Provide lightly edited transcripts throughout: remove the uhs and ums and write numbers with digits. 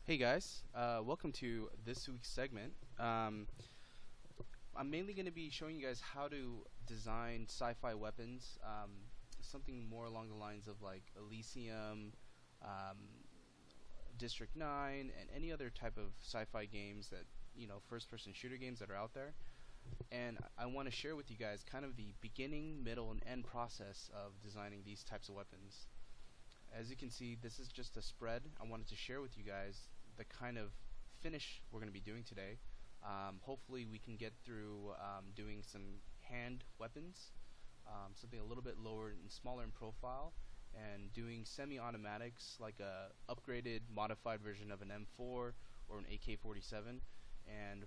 Hey guys, welcome to this week's segment. I'm mainly going to be showing you guys how to design sci-fi weapons, something more along the lines of like Elysium, um, District 9, and any other type of sci-fi games that, first-person shooter games that are out there. And I want to share with you guys kind of the beginning, middle, and end process of designing these types of weapons. As you can see, this is just a spread. I wanted to share with you guys the kind of finish we're going to be doing today. Hopefully we can get through doing some hand weapons, something a little bit lower and smaller in profile, and doing semi-automatics like a upgraded, modified version of an M4 or an AK-47, and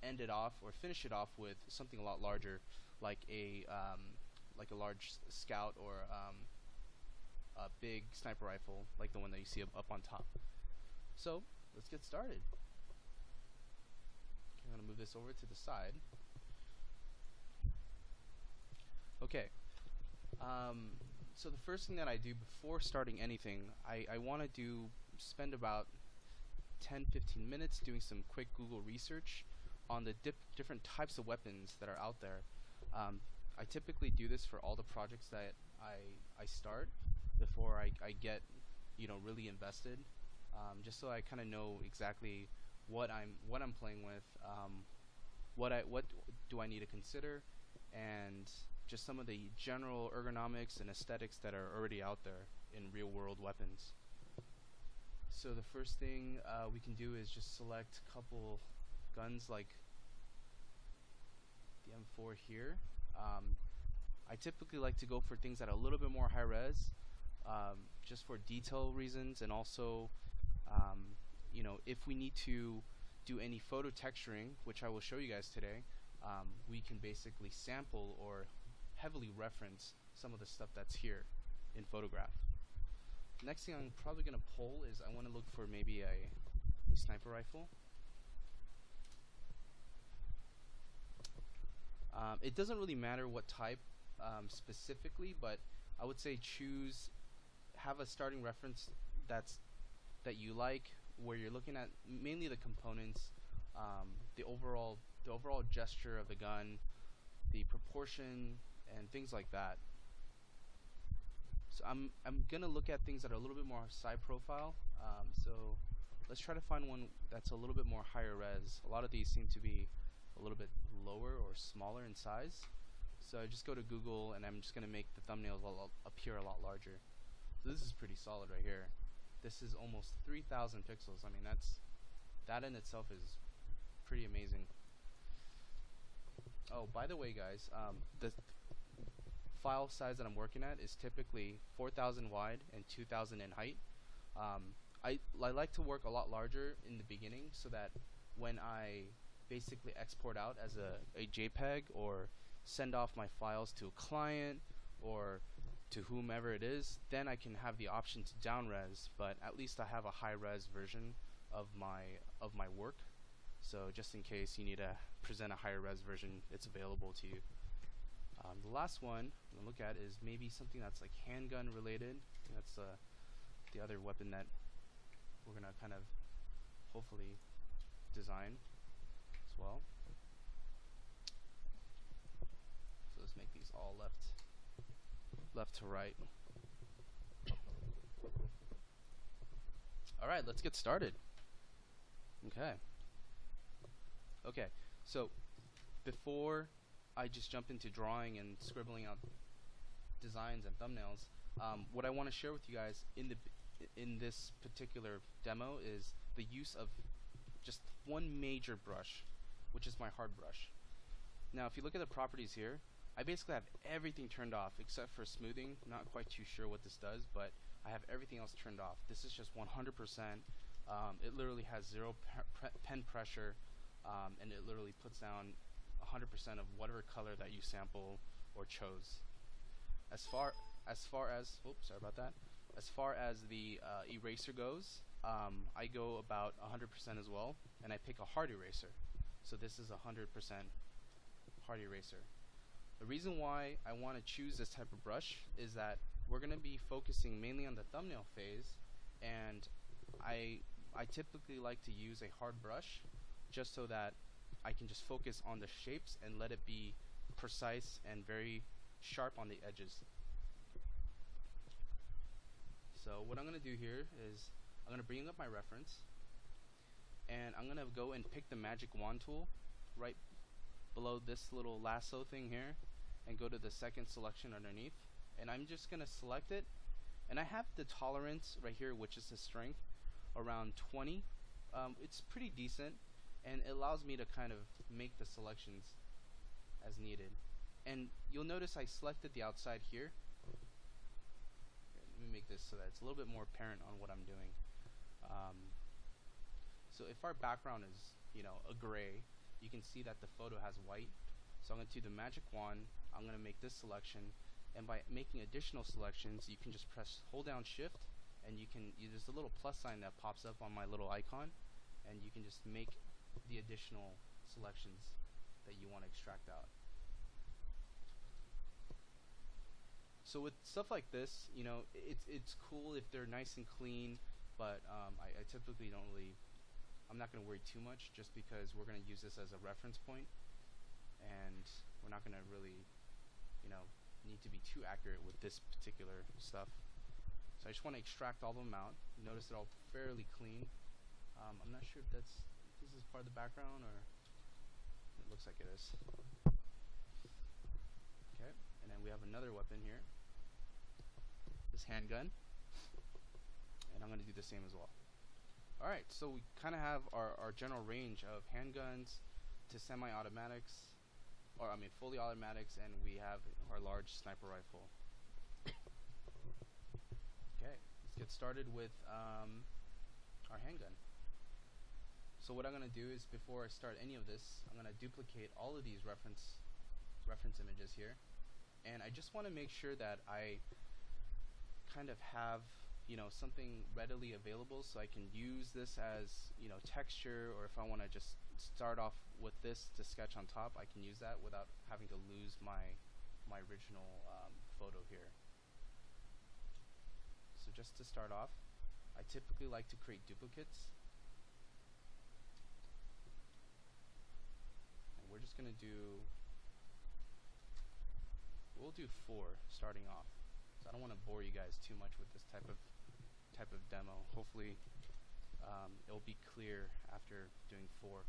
end it off or finish it off with something a lot larger, like a large scout or a big sniper rifle like the one that you see up on top. So let's get started. I'm going to move this over to the side. Okay. So the first thing that I do before starting anything, I want to spend about 10-15 minutes doing some quick Google research on the different types of weapons that are out there. Um, I typically do this for all the projects that I start before I get really invested, just so I kind of know exactly what I'm playing with, what do I need to consider, and just some of the general ergonomics and aesthetics that are already out there in real world weapons. So the first thing we can do is just select a couple guns like the M4 here. Um, I typically like to go for things that are a little bit more high res, just for detail reasons, and also, um, if we need to do any photo texturing, which I will show you guys today, we can basically sample or heavily reference some of the stuff that's here in photograph. Next thing I'm probably going to pull is I want to look for maybe a sniper rifle. It doesn't really matter what type specifically, but I would say have a starting reference that's that you like, where you're looking at mainly the components, the overall gesture of the gun, the proportion, and things like that. So I'm gonna look at things that are a little bit more side profile. So let's try to find one that's a little bit more higher res. A lot of these seem to be a little bit lower or smaller in size. So I just go to Google and I'm just gonna make the thumbnails appear a lot larger. So this is pretty solid right here. This is almost 3,000 pixels. I mean, that in itself is pretty amazing. Oh, by the way, guys, the file size that I'm working at is typically 4,000 wide and 2,000 in height. I like to work a lot larger in the beginning so that when I basically export out as a JPEG or send off my files to a client or to whomever it is, then I can have the option to downres, but at least I have a high res version of my work. So just in case you need to present a higher res version, it's available to you. The last one I'm gonna look at is maybe something that's like handgun related. That's the other weapon that we're gonna kind of hopefully design as well. So let's make these all left to right. All right, let's get started. Okay. Okay. So before I just jump into drawing and scribbling out designs and thumbnails, what I want to share with you guys in this particular demo is the use of just one major brush, which is my hard brush. Now, if you look at the properties here, I basically have everything turned off except for smoothing. Not quite too sure what this does, but I have everything else turned off. This is just 100%. It literally has zero pen pressure, and it literally puts down 100% of whatever color that you sample or chose. As far as oops, sorry about that. As far as the eraser goes, I go about 100% as well, and I pick a hard eraser. So this is 100% hard eraser. The reason why I want to choose this type of brush is that we're going to be focusing mainly on the thumbnail phase, and I typically like to use a hard brush just so that I can just focus on the shapes and let it be precise and very sharp on the edges. So what I'm going to do here is I'm going to bring up my reference, and I'm going to go and pick the magic wand tool right below this little lasso thing here and go to the second selection underneath, and I'm just going to select it, and I have the tolerance right here, which is the strength, around 20. It's pretty decent, and it allows me to kind of make the selections as needed. And you'll notice I selected the outside here. Let me make this so that it's a little bit more apparent on what I'm doing. So if our background is, a gray, you can see that the photo has white. So I'm going to do the magic wand. I'm going to make this selection, and by making additional selections, you can just hold down shift, and there's a little plus sign that pops up on my little icon, and you can just make the additional selections that you want to extract out. So with stuff like this, it's cool if they're nice and clean, but I typically I'm not going to worry too much, just because we're going to use this as a reference point, and we're not going to really, need to be too accurate with this particular stuff. So I just want to extract all of them out. Notice they're all fairly clean. I'm not sure if this is part of the background, or it looks like it is. Okay, and then we have another weapon here, this handgun, and I'm going to do the same as well. Alright, so we kind of have our general range of handguns to semi-automatics, or fully automatics, and we have our large sniper rifle. Okay, let's get started with our handgun. So what I'm going to do is, before I start any of this, I'm going to duplicate all of these reference images here, and I just want to make sure that I kind of have something readily available, so I can use this as texture, or if I want to just start off with this to sketch on top, I can use that without having to lose my original photo here. So just to start off, I typically like to create duplicates, and we're just going to we'll do 4 starting off. So I don't want to bore you guys too much with this type of demo. Hopefully it'll be clear after doing 4.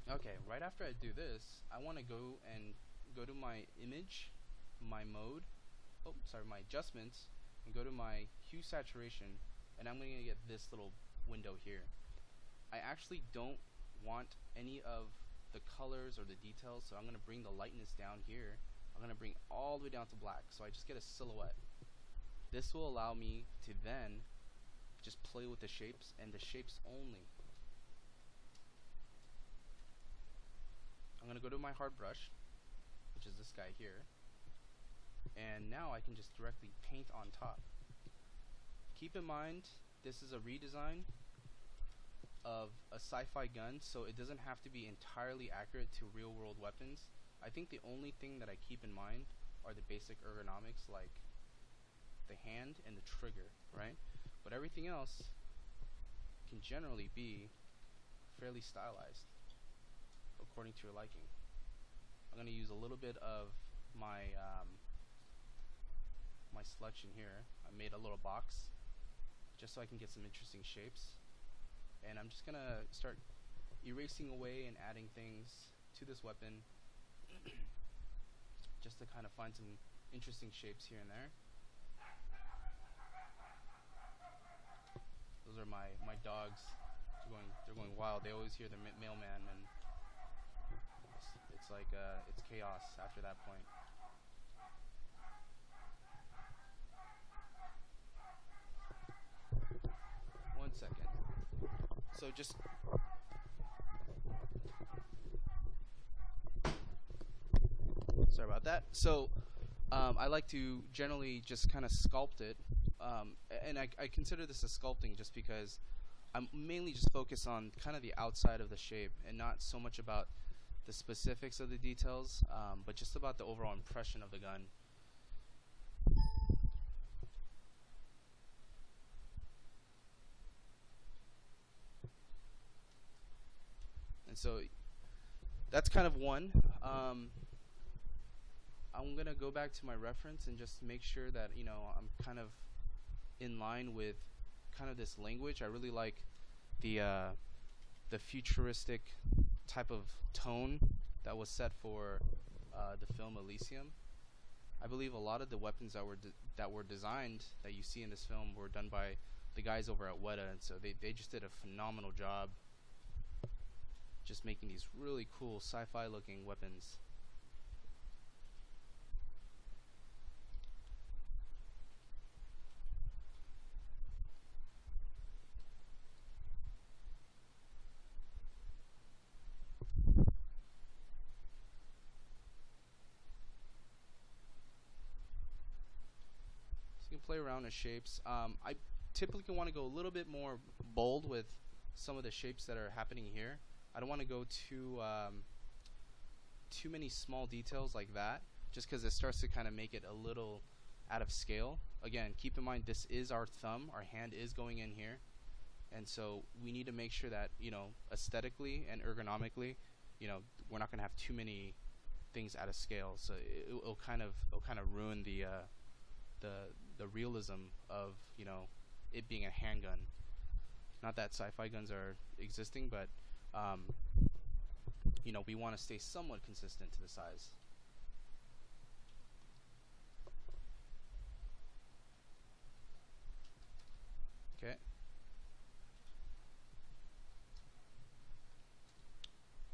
Okay, right after I do this, I want to go to my image, my mode, my adjustments, and go to my hue saturation, and I'm going to get this little window here. I actually don't want any of the colors or the details, so I'm going to bring the lightness down here. I'm going to bring all the way down to black, so I just get a silhouette. This will allow me to then just play with the shapes, and the shapes only. I'm going to go to my hard brush, which is this guy here, and now I can just directly paint on top. Keep in mind, this is a redesign of a sci-fi gun, so it doesn't have to be entirely accurate to real-world weapons. I think the only thing that I keep in mind are the basic ergonomics, like the hand and the trigger, right? But everything else can generally be fairly stylized according to your liking. I'm going to use a little bit of my my selection here. I made a little box just so I can get some interesting shapes, and I'm just going to start erasing away and adding things to this weapon just to kind of find some interesting shapes here and there. Those are my dogs. They're going wild. They always hear the mailman, and it's like it's chaos after that point. One second. So just sorry about that. So I like to generally just kind of sculpt it, and I consider this a sculpting just because I'm mainly just focused on kind of the outside of the shape and not so much about the specifics of the details, but just about the overall impression of the gun. And so that's kind of one. Um, I'm gonna go back to my reference and just make sure that I'm kind of in line with kind of this language. I really like the uh, the futuristic type of tone that was set for the film Elysium. I believe a lot of the weapons that were designed that you see in this film were done by the guys over at Weta, and so they just did a phenomenal job just making these really cool sci-fi looking weapons. So you can play around with shapes. I typically want to go a little bit more bold with some of the shapes that are happening here. I don't want to go too many small details like that, just because it starts to kind of make it a little out of scale. Again, keep in mind this is our thumb. Our hand is going in here, and so we need to make sure that aesthetically and ergonomically, we're not going to have too many things out of scale. So it'll kind of ruin the realism of it being a handgun. Not that sci-fi guns are existing, but um, we want to stay somewhat consistent to the size. Okay.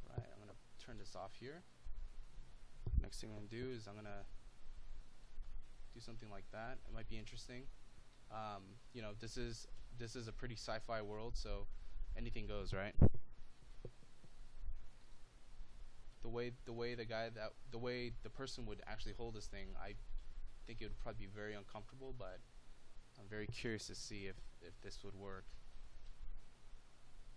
Right. I'm gonna turn this off here. Next thing I'm gonna do is I'm gonna do something like that. It might be interesting. This is a pretty sci-fi world, so anything goes, right? The way the person would actually hold this thing, I think it would probably be very uncomfortable, but I'm very curious to see if this would work.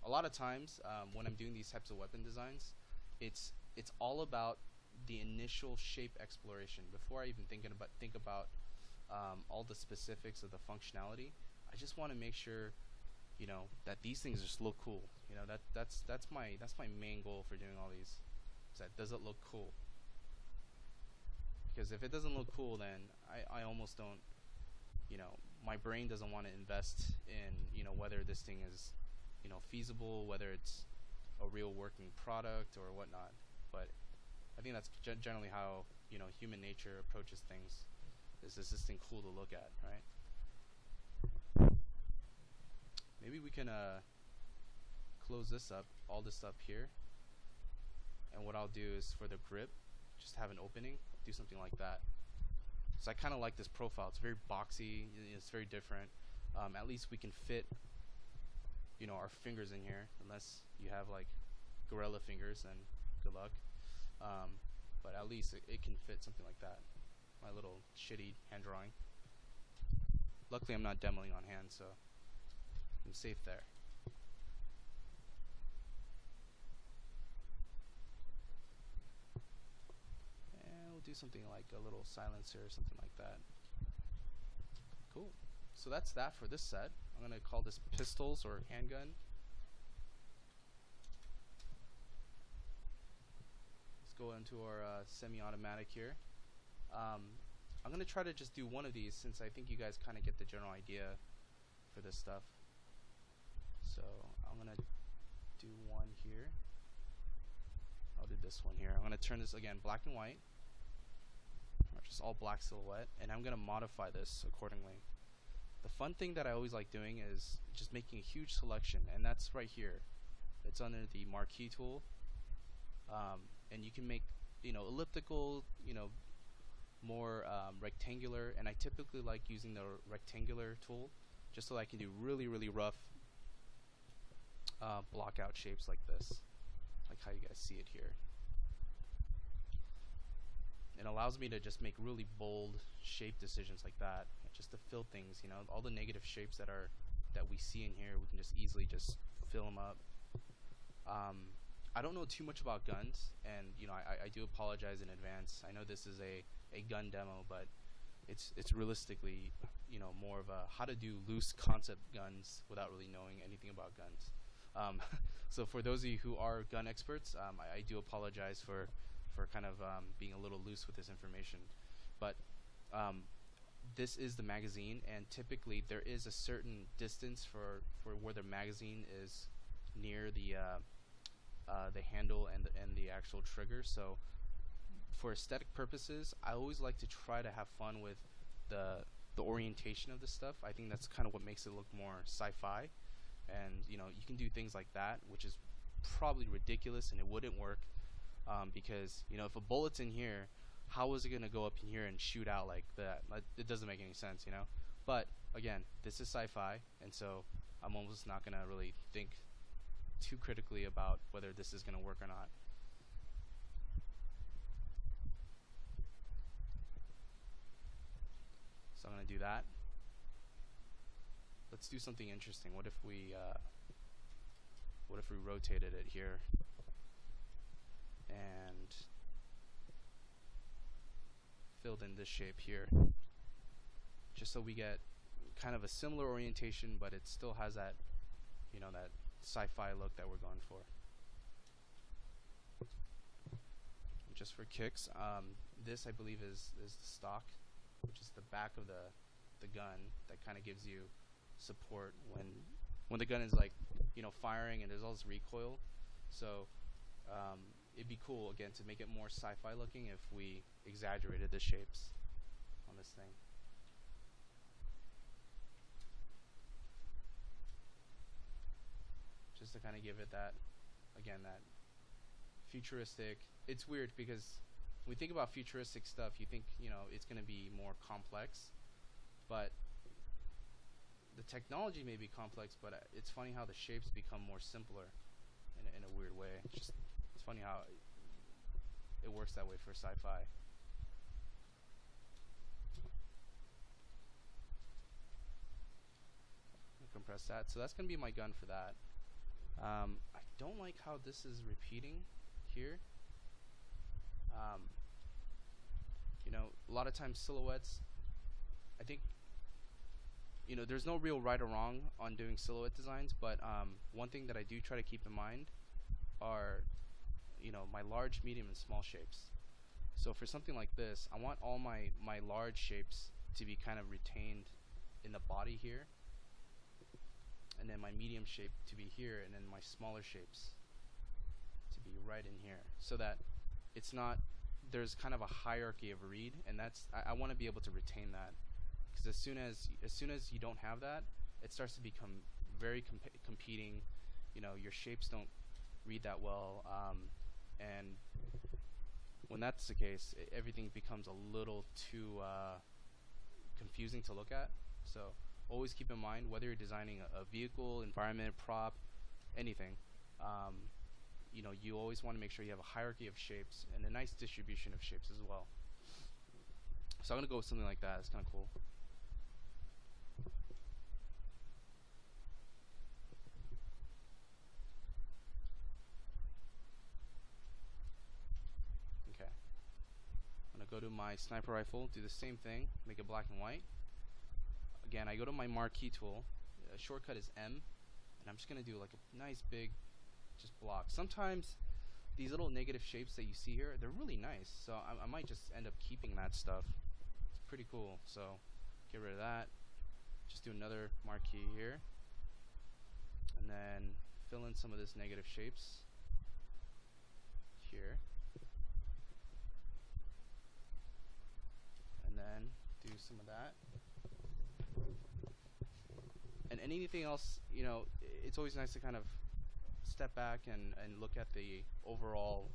A lot of times, when I'm doing these types of weapon designs, it's all about the initial shape exploration before I even think about all the specifics of the functionality. I just want to make sure that these things just look cool. That's my main goal for doing all these. Is that does it look cool? Because if it doesn't look cool, then I almost don't. My brain doesn't want to invest in whether this thing is feasible, whether it's a real working product or whatnot. But I think that's generally how human nature approaches things. Is this thing cool to look at, right? Maybe we can close this up, all this up here, and what I'll do is for the grip, just have an opening, do something like that. So I kind of like this profile. It's very boxy. It's very different. At least we can fit our fingers in here, unless you have like gorilla fingers, then good luck. But at least it can fit something like that. My little shitty hand drawing. Luckily I'm not demoing on hand, so I'm safe there. And we'll do something like a little silencer or something like that. Cool. So that's that for this set. I'm going to call this pistols or handgun. Let's go into our semi-automatic here. I'm going to try to just do one of these since I think you guys kind of get the general idea for this stuff. So I'm going to do one here. I'll do this one here. I'm going to turn this again black and white, or just all black silhouette, and I'm going to modify this accordingly. The fun thing that I always like doing is just making a huge selection, and that's right here. It's under the marquee tool, and you can make elliptical, more rectangular, and I typically like using the rectangular tool just so I can do really, really rough block out shapes like this, like how you guys see it here. It allows me to just make really bold shape decisions like that, just to fill things, all the negative shapes that we see in here, we can just easily just fill them up. I don't know too much about guns, and I do apologize in advance. I know this is a gun demo, but it's realistically more of a how to do loose concept guns without really knowing anything about guns. Um, so for those of you who are gun experts, I do apologize for kind of being a little loose with this information, but um, this is the magazine, and typically there is a certain distance for where the magazine is near the handle and the actual trigger. So for aesthetic purposes, I always like to try to have fun with the the orientation of this stuff. I think that's kind of what makes it look more sci-fi. And you can do things like that, which is probably ridiculous, and it wouldn't work because if a bullet's in here, how is it gonna go up in here and shoot out like that? Like, it doesn't make any sense. But again, this is sci-fi, and so I'm almost not gonna really think too critically about whether this is gonna work or not. So I'm gonna do that. Let's do something interesting. What if we rotated it here and filled in this shape here, just so we get kind of a similar orientation, but it still has that sci-fi look that we're going for. Just for kicks, this I believe is the stock, which is the back of the gun that kind of gives you support when the gun is like firing and there's all this recoil. So it'd be cool again to make it more sci-fi looking if we exaggerated the shapes on this thing. Just to kind of give it that futuristic. It's weird because when we think about futuristic stuff, you think it's going to be more complex, but the technology may be complex, but it's funny how the shapes become more simpler in a weird way. It's funny how it works that way for sci-fi. Compress that. So that's going to be my gun for that. I don't like how this is repeating here. A lot of times silhouettes, I think, there's no real right or wrong on doing silhouette designs, but one thing that I do try to keep in mind are, my large, medium, and small shapes. So for something like this, I want all my large shapes to be kind of retained in the body here, and then my medium shape to be here, and then my smaller shapes to be right in here, so that it's not, there's kind of a hierarchy of read, and I want to be able to retain that, because as soon as you don't have that, it starts to become very competing. Your shapes don't read that well, and when that's the case, everything becomes a little too confusing to look at. So always keep in mind, whether you're designing a vehicle, environment, prop, anything, you always want to make sure you have a hierarchy of shapes and a nice distribution of shapes as well. So I'm going to go with something like that. It's kind of cool. Okay. I'm going to go to my sniper rifle, do the same thing, make it black and white. Again, I go to my marquee tool. Shortcut is M, and I'm just going to do like a nice big just block. Sometimes these little negative shapes that you see here, they're really nice, so I might just end up keeping that stuff. It's pretty cool. So get rid of that. Just do another marquee here, and then fill in some of this negative shapes here, and then do some of that. And anything else, it's always nice to kind of step back and look at the overall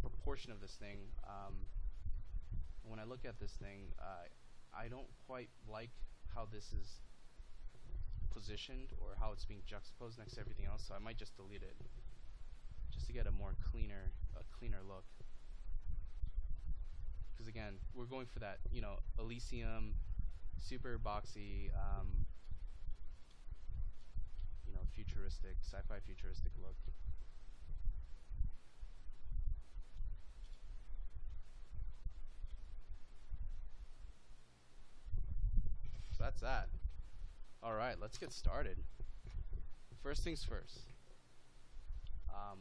proportion of this thing. When I look at this thing, I don't quite like how this is positioned or how it's being juxtaposed next to everything else, so I might just delete it just to get a cleaner look. Because again, we're going for that, Elysium, super boxy, futuristic, sci-fi futuristic look. So that's that. Alright, let's get started. first things first.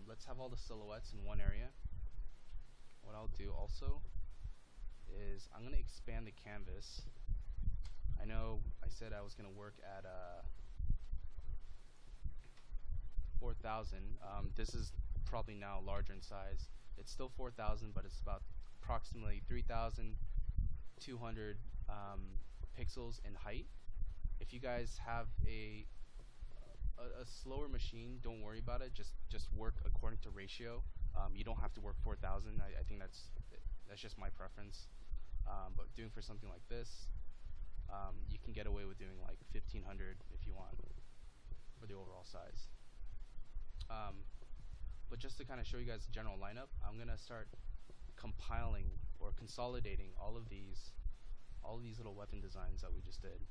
Let's have all the silhouettes in one area. What I'll do also is I'm going to expand the canvas. I know I said I was going to work at 4,000. This is probably now larger in size. It's still 4,000, but it's about approximately 3,200 pixels in height. If you guys have a slower machine, don't worry about it. Just work according to ratio. You don't have to work 4,000. I think that's just my preference. But doing for something like this, you can get away with doing like 1,500 if you want for the overall size. But just to kind of show you guys the general lineup, I'm gonna start compiling or consolidating all of these little weapon designs that we just did.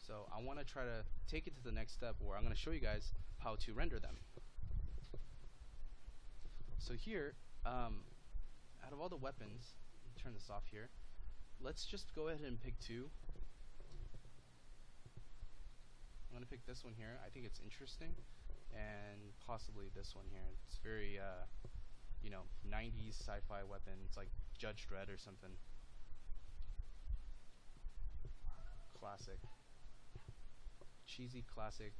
So I want to try to take it to the next step where I'm going to show you guys how to render them. So here, out of all the weapons, turn this off here, let's just go ahead and pick two. I'm going to pick this one here. I think it's interesting, and possibly this one here. It's very, 90s sci-fi weapon. It's like Judge Dredd or something. Classic. Cheesy classic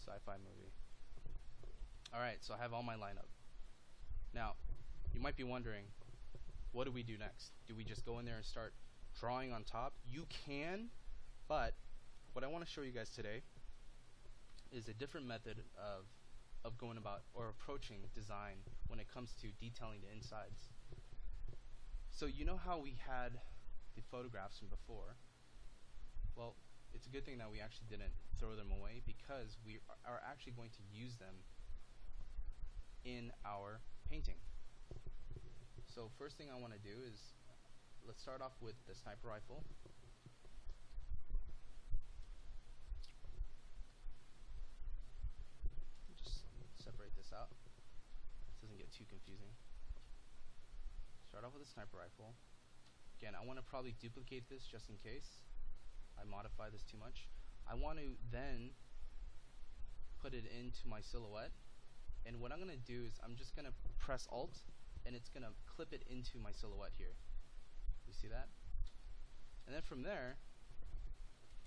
sci-fi movie. Alright, so I have all my lineup. Now, you might be wondering, what do we do next? Do we just go in there and start drawing on top? You can, but what I want to show you guys today is a different method of going about or approaching design when it comes to detailing the insides. So you know how we had the photographs from before? Well, it's a good thing that we actually didn't throw them away, because we are actually going to use them in our painting. So first thing I want to do is, let's start off with the sniper rifle. Just separate this out so it doesn't get too confusing. Start off with the sniper rifle. Again, I want to probably duplicate this just in case I modify this too much. I want to then put it into my silhouette, and what I'm going to do is I'm just going to press Alt, and it's going to clip it into my silhouette here. You see that? And then from there,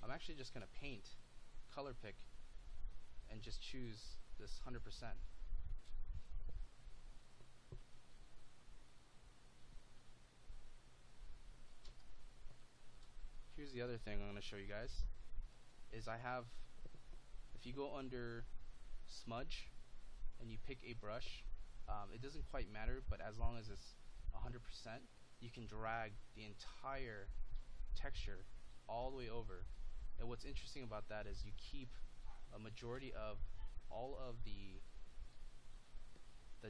I'm actually just going to paint, color pick, and just choose this 100%. Here's the other thing I'm going to show you guys, is I have, if you go under smudge and you pick a brush, it doesn't quite matter, but as long as it's 100%, you can drag the entire texture all the way over. And what's interesting about that is you keep a majority of all of the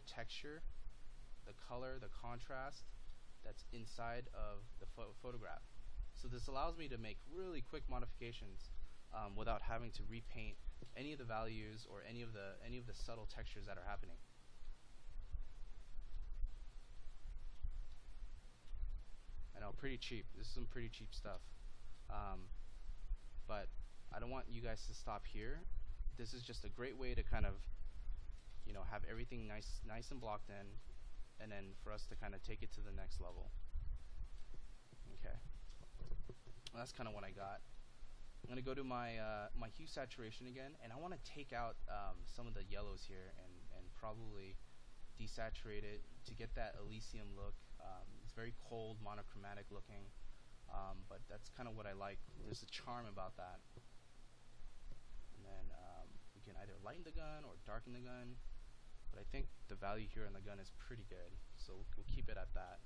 texture, the color, the contrast that's inside of the photograph. So this allows me to make really quick modifications without having to repaint any of the values or any of the subtle textures that are happening. I know, pretty cheap. This is some pretty cheap stuff. But I don't want you guys to stop here. This is just a great way to kind of, have everything nice and blocked in, and then for us to kind of take it to the next level. Okay. Well, that's kind of what I got. I'm going to go to my my hue saturation again, and I want to take out some of the yellows here and probably desaturate it to get that Elysium look. It's very cold, monochromatic looking, but that's kind of what I like. There's a charm about that. And then we can either lighten the gun or darken the gun, but I think the value here in the gun is pretty good, so we'll keep it at that.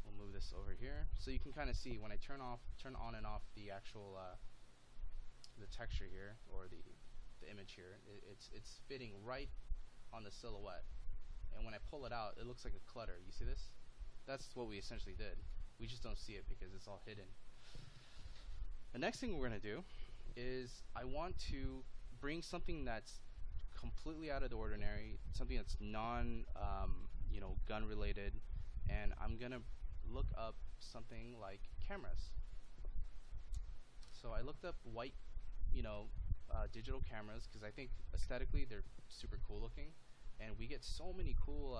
We'll move this over here, so you can kind of see when I turn on and off the actual the texture here, or the image here. It's fitting right on the silhouette, and when I pull it out, it looks like a clutter. You see this? That's what we essentially did. We just don't see it because it's all hidden. The next thing we're going to do is I want to bring something that's completely out of the ordinary, something that's non gun related, and I'm going to look up something like cameras. So I looked up white, you know, digital cameras because I think aesthetically they're super cool looking, and we get so many cool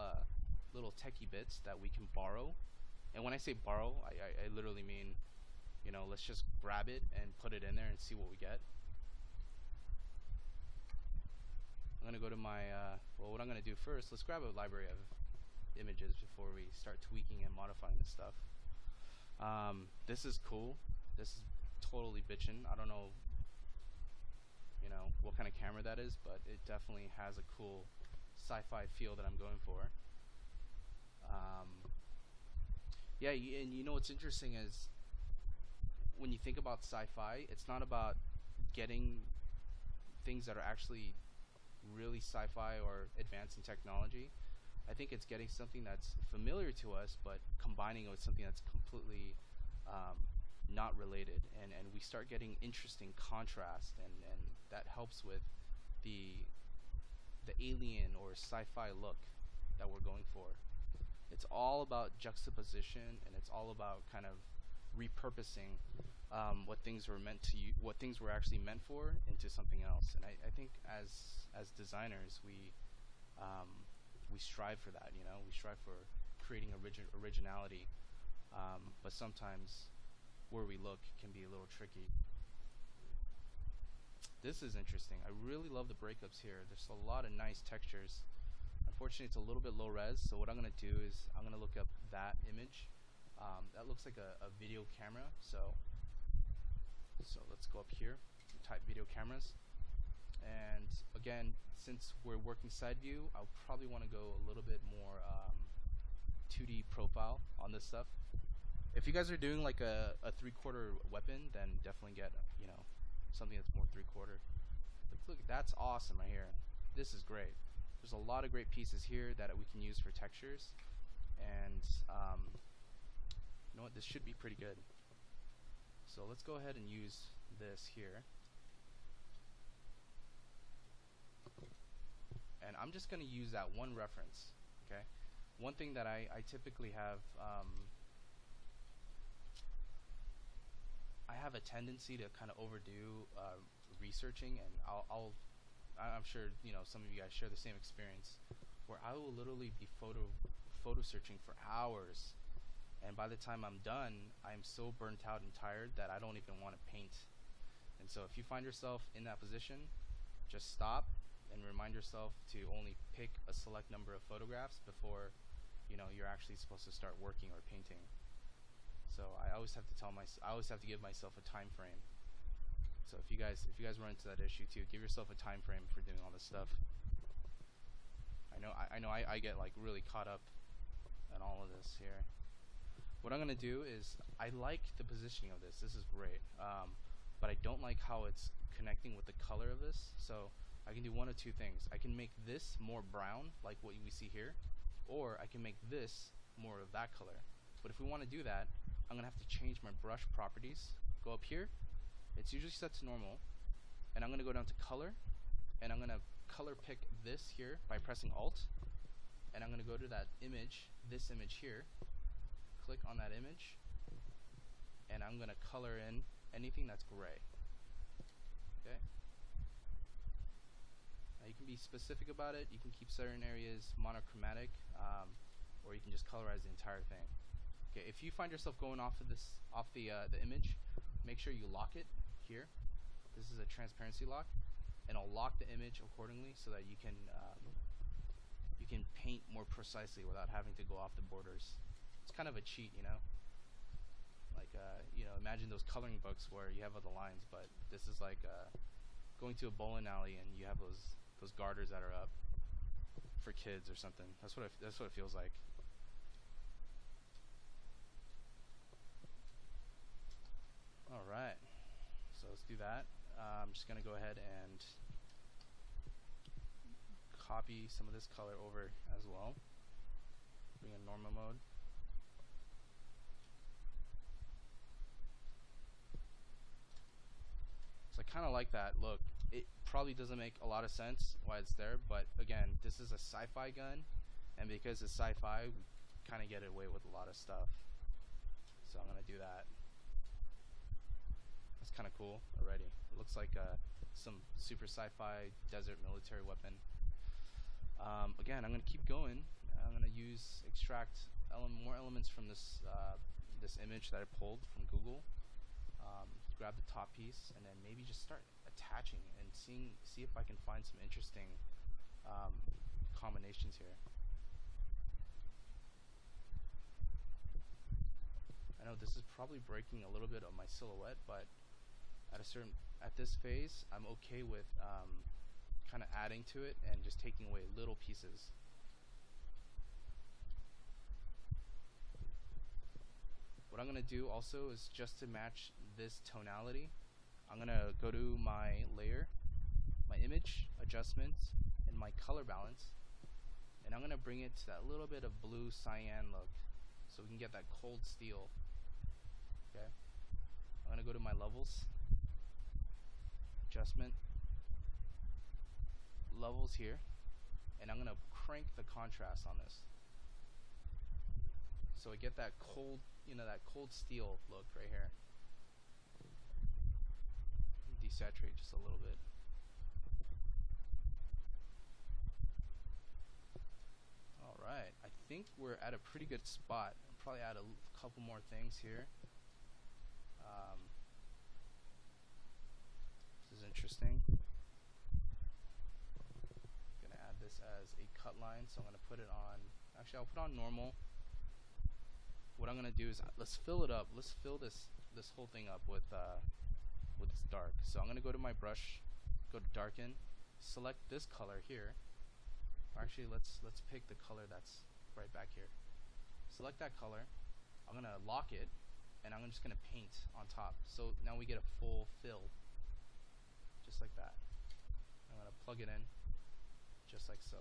little techie bits that we can borrow. And when I say borrow, I literally mean, you know, let's just grab it and put it in there and see what we get. I'm gonna go to my well, what I'm gonna do first, let's grab a library of images before we start tweaking and modifying this stuff. This is cool. This is totally bitchin'. I don't know, you know, what kind of camera that is, but it definitely has a cool sci-fi feel that I'm going for. Yeah, and you know what's interesting is when you think about sci-fi, it's not about getting things that are actually really sci-fi or advanced in technology. I think it's getting something that's familiar to us, but combining it with something that's completely not related, and we start getting interesting contrast, and that helps with the alien or sci-fi look that we're going for. It's all about juxtaposition, and it's all about kind of repurposing what things were what things were actually meant for into something else. And I think as designers, we strive for that. You know, we strive for creating originality, but sometimes where we look can be a little tricky. This is interesting. I really love the breakups here. There's a lot of nice textures. Unfortunately, it's a little bit low res, so what I'm going to do is I'm going to look up that image. That looks like a video camera, so let's go up here and type video cameras. And again, since we're working side view, I'll probably want to go a little bit more 2D profile on this stuff. If you guys are doing like a 3/4 weapon, then definitely get, you know, something that's more 3/4. Look, that's awesome right here. This is great. There's a lot of great pieces here that we can use for textures, and you know what, this should be pretty good. So let's go ahead and use this here, and I'm just going to use that one reference. Okay, one thing that I typically have, I have a tendency to kind of overdo researching, and I'm sure, you know, some of you guys share the same experience, where I will literally be photo searching for hours, and by the time I'm done, I'm so burnt out and tired that I don't even want to paint. And so if you find yourself in that position, just stop and remind yourself to only pick a select number of photographs before, you know, you're actually supposed to start working or painting. So I always have to give myself a time frame. So if you guys run into that issue too, give yourself a time frame for doing all this stuff. I know I get like really caught up in all of this here. What I'm gonna do is, I like the positioning of this. This is great, but I don't like how it's connecting with the color of this. So I can do one of two things. I can make this more brown, like what we see here, or I can make this more of that color. But if we want to do that, I'm gonna have to change my brush properties. Go up here. It's usually set to normal, and I'm gonna go down to color, and I'm gonna color pick this here by pressing Alt, and I'm gonna go to that image, this image here, click on that image, and I'm gonna color in anything that's gray. Okay. Now you can be specific about it. You can keep certain areas monochromatic, or you can just colorize the entire thing. Okay. If you find yourself going off of the image, make sure you lock it here. This is a transparency lock, and I'll lock the image accordingly so that you can paint more precisely without having to go off the borders. It's kind of a cheat, you know. Like you know, imagine those coloring books where you have all the lines, but this is like going to a bowling alley and you have those garters that are up for kids or something. That's what it feels like. All right, so let's do that. I'm just gonna go ahead and copy some of this color over as well. Bring in normal mode. So I kind of like that look. It probably doesn't make a lot of sense why it's there, but again, this is a sci-fi gun, and because it's sci-fi, we kind of get away with a lot of stuff. So I'm gonna do that. That's kind of cool already. It looks like some super sci-fi desert military weapon. Again, I'm gonna keep going. I'm gonna extract more elements from this image that I pulled from Google. Grab the top piece and then maybe just start attaching and see if I can find some interesting combinations here. I know this is probably breaking a little bit of my silhouette, but at this phase, I'm okay with kind of adding to it and just taking away little pieces. What I'm gonna do also is, just to match this tonality, I'm gonna go to my layer, my image, adjustments, and my color balance, and I'm gonna bring it to that little bit of blue cyan look so we can get that cold steel. Okay, I'm gonna go to my levels, adjustment, levels here, and I'm gonna crank the contrast on this so I get that cold, that cold steel look right here. Desaturate just a little bit. Alright, I think we're at a pretty good spot. I'll probably add a couple more things here. This is interesting. I'm gonna add this as a cut line, so I'm gonna put it on, actually I'll put on normal. What I'm gonna do is, let's fill it up. Let's fill this whole thing up with this dark. So I'm gonna go to my brush, go to darken, select this color here. Or actually, let's pick the color that's right back here. Select that color. I'm gonna lock it, and I'm just gonna paint on top. So now we get a full fill, just like that. I'm gonna plug it in, just like so.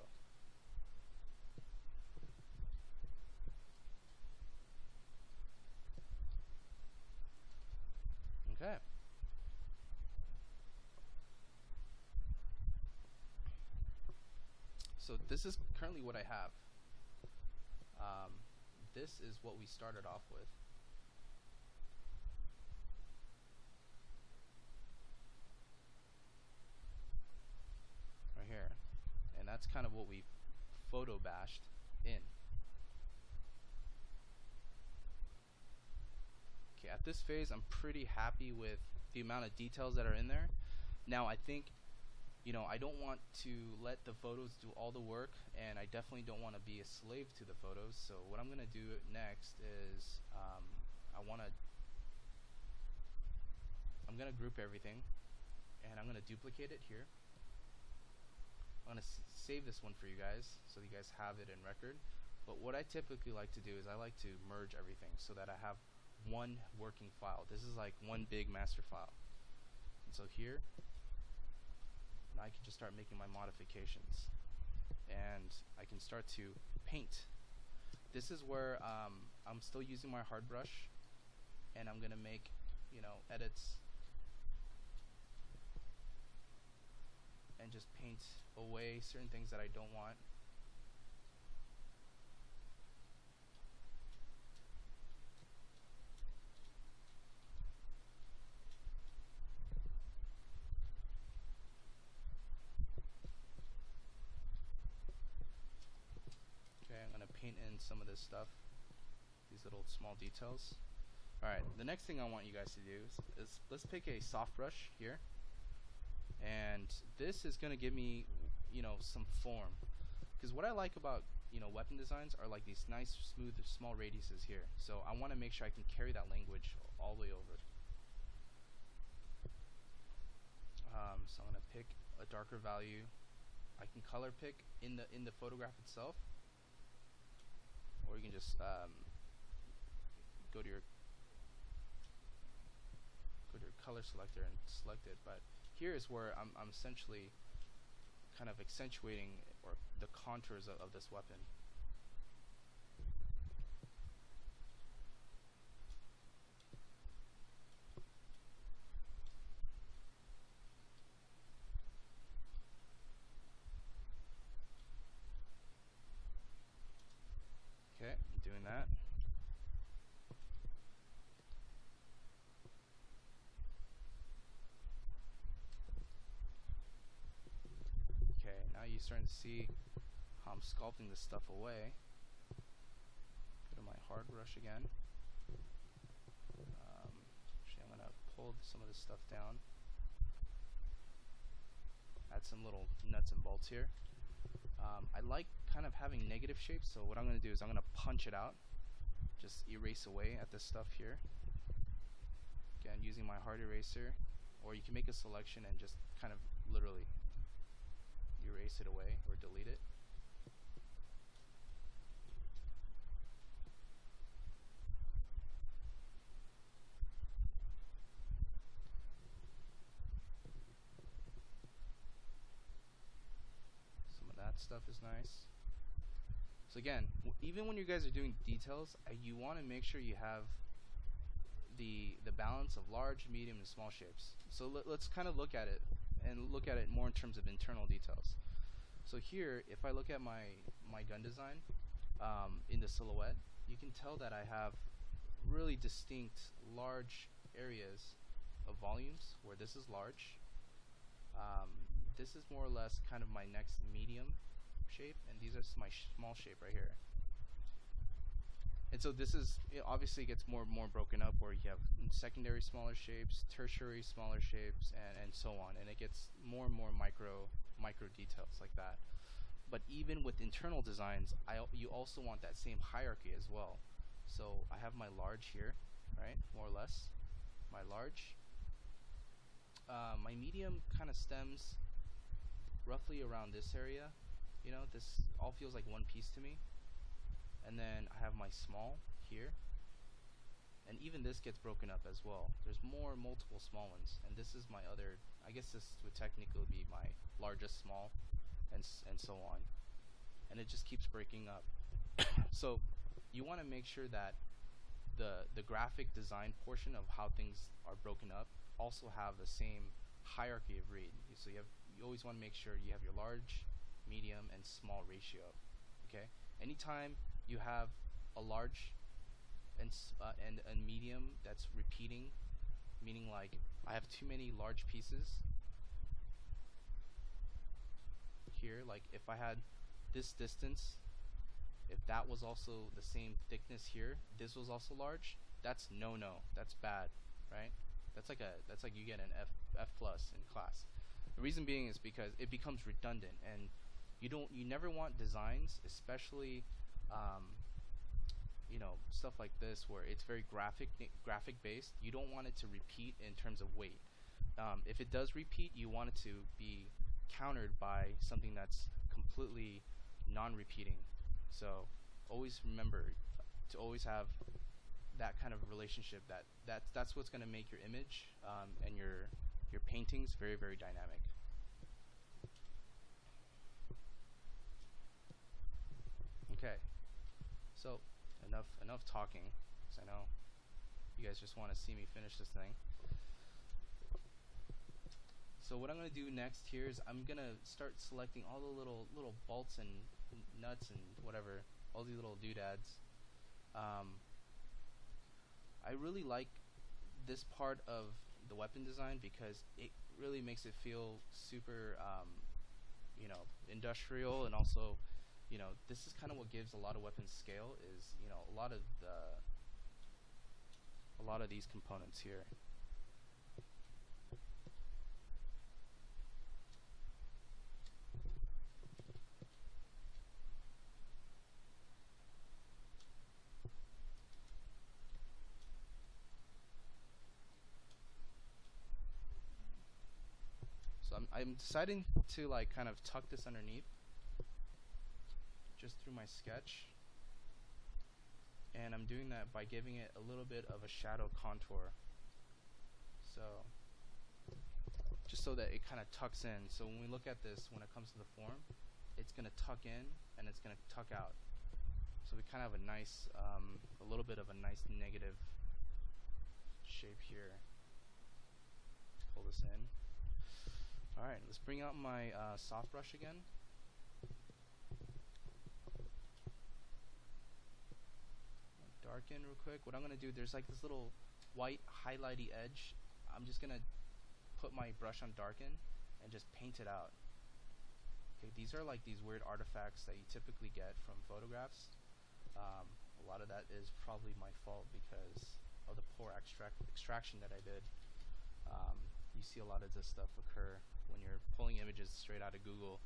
Okay. So this is currently what I have. This is what we started off with. Right here. And that's kind of what we photo bashed in. Okay, at this phase, I'm pretty happy with the amount of details that are in there. Now, I think, I don't want to let the photos do all the work, and I definitely don't want to be a slave to the photos. So what I'm going to do next is I'm going to group everything, and I'm going to duplicate it here. I'm going to save this one for you guys so you guys have it in record. But what I typically like to do is I like to merge everything so that I have one working file. This is like one big master file. And so here, now I can just start making my modifications, and I can start to paint. This is where I'm still using my hard brush, and I'm gonna make edits and just paint away certain things that I don't want. I'm going to paint in some of this stuff, these little small details. Alright, the next thing I want you guys to do is let's pick a soft brush here, and this is going to give me some form, because what I like about weapon designs are like these nice smooth small radiuses here. So I want to make sure I can carry that language all the way over. So I'm going to pick a darker value. I can color pick in the photograph itself, or you can just go to your color selector and select it. But here is where I'm essentially kind of accentuating the contours of this weapon. Okay, I'm doing that. starting to see how I'm sculpting this stuff away. Go to my hard brush again. Actually, I'm gonna pull some of this stuff down. Add some little nuts and bolts here. I like kind of having negative shapes, so what I'm gonna do is I'm gonna punch it out. Just erase away at this stuff here. Again, using my hard eraser, or you can make a selection and just kind of literally erase it away or delete it. Some of that stuff is nice. So again, even when you guys are doing details, you want to make sure you have the balance of large, medium, and small shapes. So let's kind of look at it, and look at it more in terms of internal details. So here, if I look at my gun design in the silhouette, you can tell that I have really distinct large areas of volumes where this is large. This is more or less kind of my next medium shape, and these are my small shape right here. And so this is, it obviously gets more and more broken up, where you have secondary smaller shapes, tertiary smaller shapes, and so on, and it gets more and more micro details like that. But even with internal designs, you also want that same hierarchy as well. So I have my large here, right, more or less, my large. My medium kind of stems roughly around this area. You know, this all feels like one piece to me. And then I have my small here, and even this gets broken up as well. There's multiple small ones, and this is my other, I guess this would technically be my largest small, and so on. And it just keeps breaking up. So you want to make sure that the graphic design portion of how things are broken up also have the same hierarchy of read. So you always want to make sure you have your large, medium, and small ratio. Okay. Anytime you have a large and medium that's repeating, meaning like I have too many large pieces here, like if I had this distance, if that was also the same thickness here, this was also large, that's no, that's bad, right? That's like you get an F plus in class. The reason being is because it becomes redundant, and you never want designs, especially you know, stuff like this where it's very graphic based. You don't want it to repeat in terms of weight. If it does repeat, you want it to be countered by something that's completely non-repeating. So always remember to always have that kind of relationship. That's what's going to make your image and your paintings very, very dynamic. Okay, so enough talking, because I know you guys just want to see me finish this thing. So what I'm going to do next here is I'm going to start selecting all the little bolts and nuts and whatever, all these little doodads. I really like this part of the weapon design because it really makes it feel super, you know, industrial, and also, you know, this is kind of what gives a lot of weapons scale, is, you know, a lot of these components here. So I'm deciding to like kind of tuck this underneath just through my sketch, and I'm doing that by giving it a little bit of a shadow contour, so just so that it kind of tucks in. So when we look at this, when it comes to the form, it's going to tuck in and it's going to tuck out, so we kind of have a nice a little bit of a nice negative shape here. Pull this in. Alright, let's bring out my soft brush again. Darken real quick. What I'm going to do, there's like this little white highlighty edge. I'm just going to put my brush on darken and just paint it out. Okay, these are like these weird artifacts that you typically get from photographs. A lot of that is probably my fault because of the poor extraction that I did. You see a lot of this stuff occur when you're pulling images straight out of Google.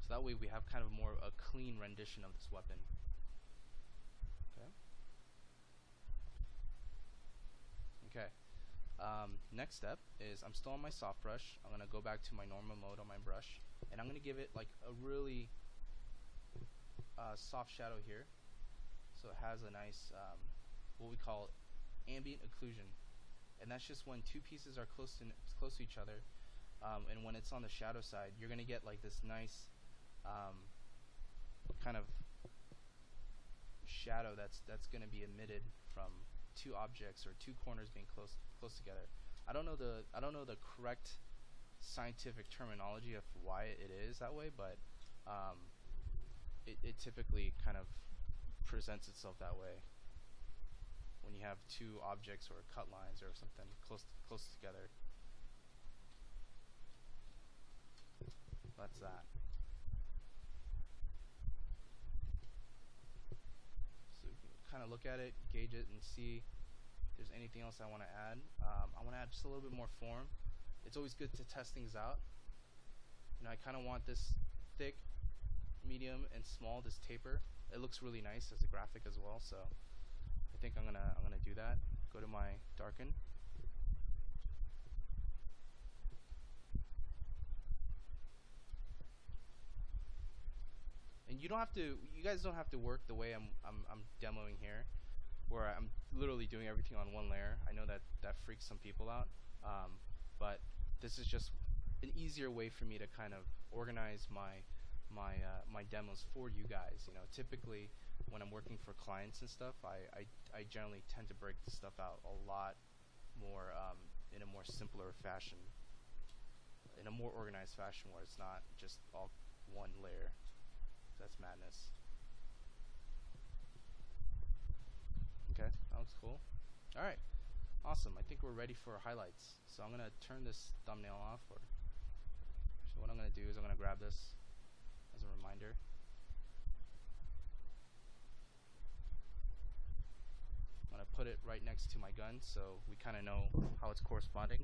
So that way we have kind of more a clean rendition of this weapon. Okay. Okay. Next step is I'm still on my soft brush. I'm going to go back to my normal mode on my brush, and I'm going to give it like a really soft shadow here, so it has a nice what we call ambient occlusion, and that's just when two pieces are close to each other, and when it's on the shadow side, you're going to get like this nice kind of shadow that's going to be emitted from two objects or two corners being close together. I don't know the correct scientific terminology of why it is that way, but it typically kind of presents itself that way when you have two objects or cut lines or something close together. That's that. So you can kind of look at it, gauge it, and see if there's anything else I want to add. I want to add just a little bit more form. It's always good to test things out. You know, I kind of want this thick, medium, and small, this taper. It looks really nice as a graphic as well, so I think I'm gonna do that. Go to my darken. And you guys don't have to work the way I'm demoing here, where I'm literally doing everything on one layer. I know that freaks some people out, but this is just an easier way for me to kind of organize my demos for you guys. You know, typically when I'm working for clients and stuff, I generally tend to break the stuff out a lot more in a more simpler fashion, in a more organized fashion, where it's not just all one layer. That's madness. Okay, that looks cool. Alright, awesome. I think we're ready for highlights. So I'm going to turn this thumbnail off. So what I'm going to do is I'm going to grab this as a reminder. I'm going to put it right next to my gun so we kind of know how it's corresponding.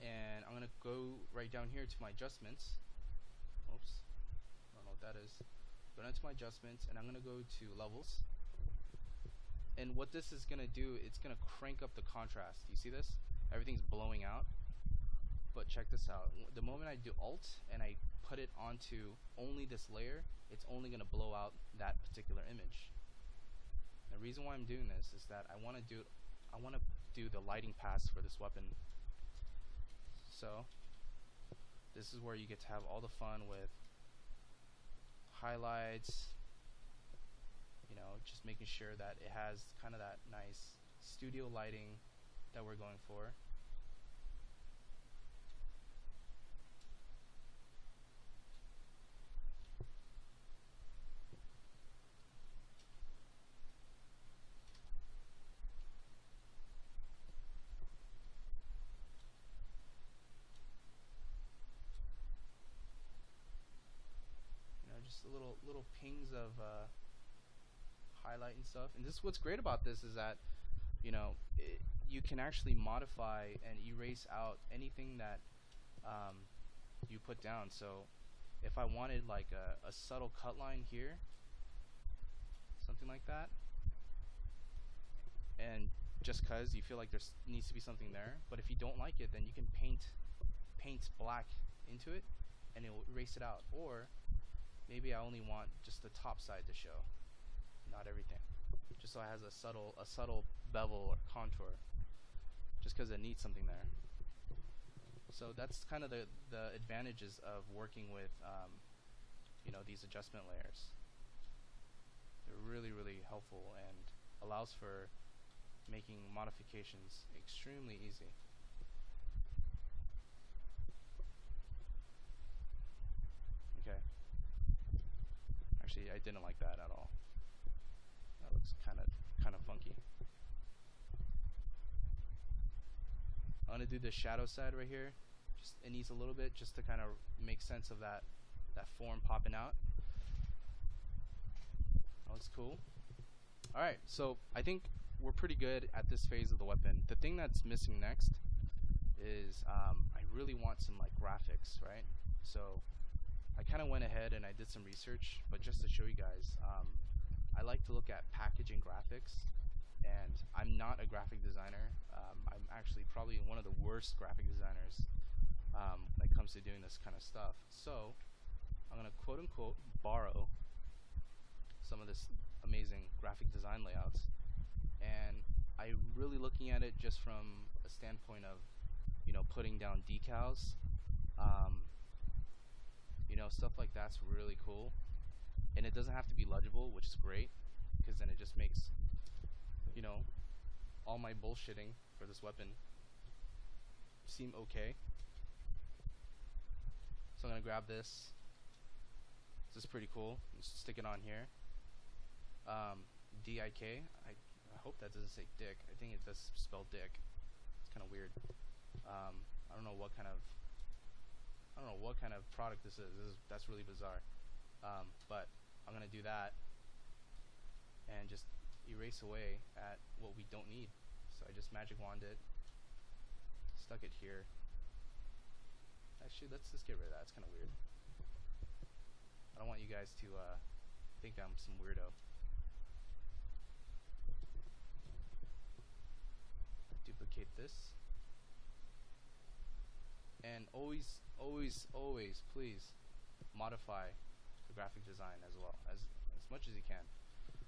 And I'm going to go right down here to my adjustments. Oops. I don't know what that is. Go down to my adjustments, and I'm going to go to levels. And what this is going to do, it's going to crank up the contrast. You see this? Everything's blowing out. But check this out. The moment I do Alt and I put it onto only this layer, it's only going to blow out that particular image. The reason why I'm doing this is that I want to do the lighting pass for this weapon. So this is where you get to have all the fun with highlights, you know, just making sure that it has kind of that nice studio lighting that we're going for. Just little pings of highlight and stuff. And this is what's great about this is that, you know, you can actually modify and erase out anything that you put down. So if I wanted like a subtle cut line here, something like that, and just cause you feel like there needs to be something there, but if you don't like it, then you can paint black into it and it will erase it out. Or maybe I only want just the top side to show, not everything, just so it has a subtle bevel or contour, just because it needs something there. So that's kind of the advantages of working with you know, these adjustment layers. They're really helpful and allows for making modifications extremely easy. Okay. Actually, I didn't like that at all. That looks kind of funky. I'm gonna do the shadow side right here. Just it needs a little bit just to kind of make sense of that form popping out. That looks cool. All right, so I think we're pretty good at this phase of the weapon. The thing that's missing next is I really want some like graphics, right? So I kind of went ahead and I did some research, but just to show you guys, I like to look at packaging graphics, and I'm not a graphic designer. I'm actually probably one of the worst graphic designers when it comes to doing this kind of stuff. So I'm gonna quote unquote borrow some of this amazing graphic design layouts, and I'm really looking at it just from a standpoint of, you know, putting down decals, you know, stuff like that's really cool, and it doesn't have to be legible, which is great, because then it just makes, you know, all my bullshitting for this weapon seem okay. So I'm gonna grab this. This is pretty cool. Just stick it on here. D-I-K. I hope that doesn't say dick. I think it does spell dick. It's kind of weird. I don't know what kind of product this is. That's really bizarre. But I'm gonna do that and just erase away at what we don't need. So I just magic wand it, stuck it here. Actually, let's just get rid of that. It's kind of weird. I don't want you guys to think I'm some weirdo. Duplicate this. And always, please modify the graphic design as well, as much as you can.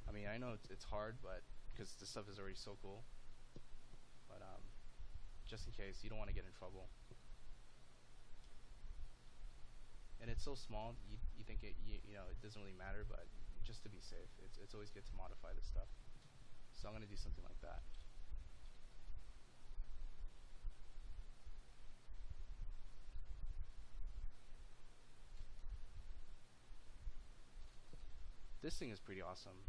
I mean, I know it's hard, but because this stuff is already so cool. But just in case, you don't want to get in trouble. And it's so small, you think you know, it doesn't really matter, but just to be safe, it's always good to modify this stuff. So I'm gonna do something like that. This thing is pretty awesome.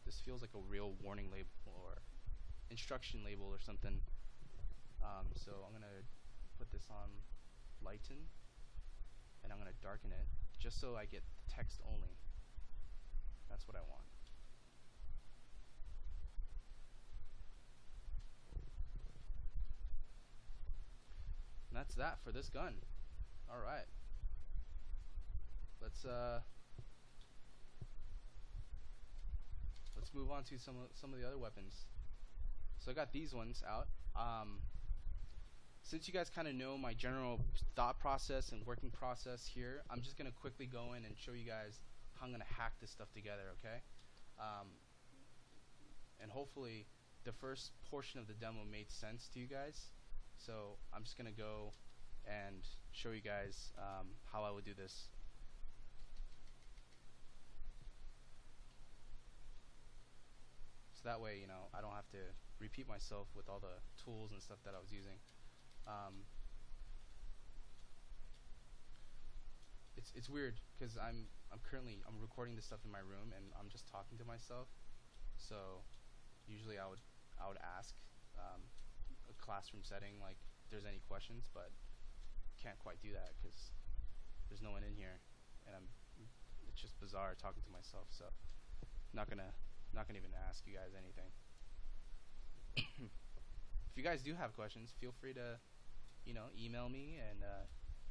This feels like a real warning label or instruction label or something. So I'm gonna put this on lighten, and I'm gonna darken it just so I get text only. That's what I want. And that's that for this gun. All right. Let's move on to some of the other weapons. So I got these ones out. Since you guys kind of know my general thought process and working process here, I'm just gonna quickly go in and show you guys how I'm gonna hack this stuff together, okay? And hopefully the first portion of the demo made sense to you guys. So I'm just gonna go and show you guys how I would do this. So that way, you know, I don't have to repeat myself with all the tools and stuff that I was using. It's weird because I'm recording this stuff in my room and I'm just talking to myself. So usually I would ask a classroom setting, like, if there's any questions, but can't quite do that because there's no one in here, and it's just bizarre talking to myself. So not gonna even ask you guys anything. If you guys do have questions, feel free to, you know, email me, and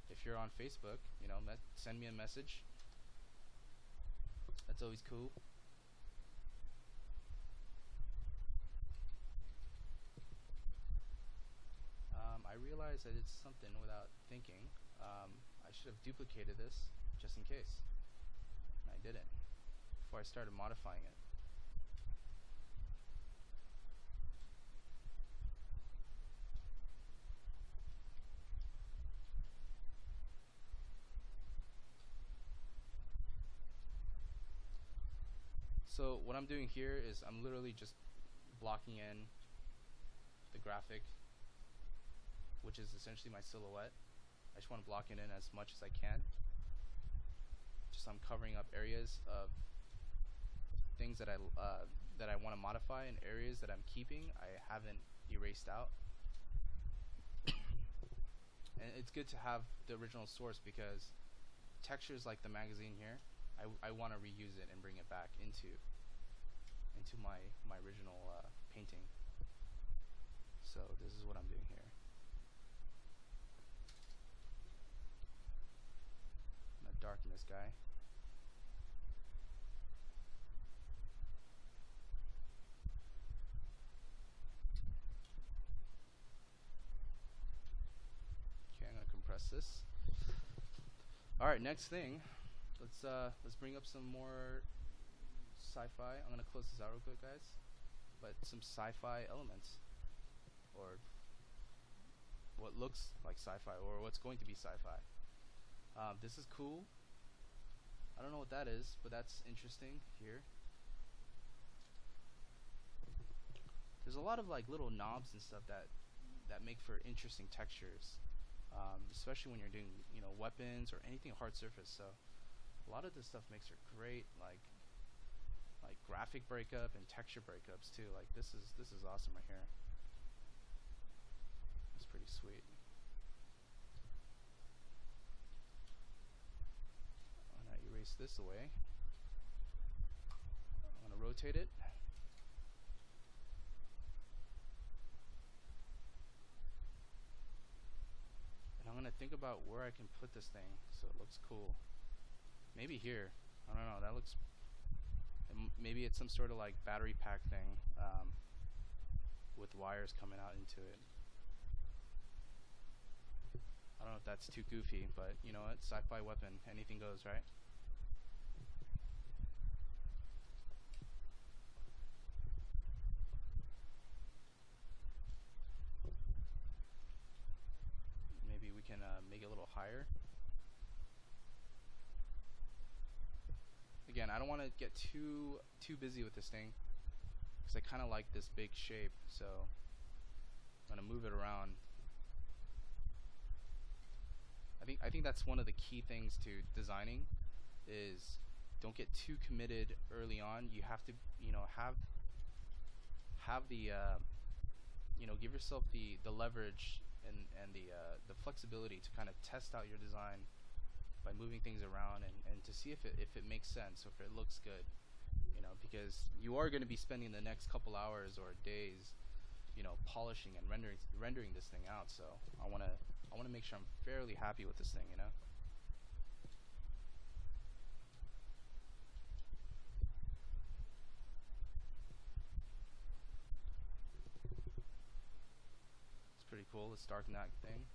if you're on Facebook, you know, send me a message. That's always cool. I realized I did something without thinking. I should have duplicated this just in case. And I didn't before I started modifying it. So what I'm doing here is I'm literally just blocking in the graphic, which is essentially my silhouette. I just want to block it in as much as I can. Just I'm covering up areas of things that I want to modify, and areas that I'm keeping I haven't erased out. And it's good to have the original source because textures like the magazine here, I want to reuse it and bring it back into my original painting. So this is what I'm doing here. I'm gonna darken this guy. Okay, I'm gonna compress this. All right, next thing, let's bring up some more sci-fi. I'm gonna close this out real quick, guys. But some sci-fi elements, or what looks like sci-fi, or what's going to be sci-fi. This is cool. I don't know what that is, but that's interesting here. There's a lot of like little knobs and stuff that make for interesting textures, especially when you're doing weapons or anything hard surface. So a lot of this stuff makes for great like graphic breakup and texture breakups too. Like this is awesome right here. That's pretty sweet. I'm gonna erase this away. I'm gonna rotate it. And I'm gonna think about where I can put this thing so it looks cool. Maybe here. I don't know. That looks. Maybe it's some sort of like battery pack thing with wires coming out into it. I don't know if that's too goofy, but you know what? Sci-fi weapon. Anything goes, right? Maybe we can make it a little higher. Again, I don't want to get too busy with this thing because I kind of like this big shape, so I'm gonna move it around. I think that's one of the key things to designing is don't get too committed early on. You have to have the give yourself the leverage and the flexibility to kind of test out your design by moving things around and to see if it makes sense, or if it looks good, because you are going to be spending the next couple hours or days, polishing and rendering this thing out. So I want to make sure I'm fairly happy with this thing, It's pretty cool. Let's darken that thing.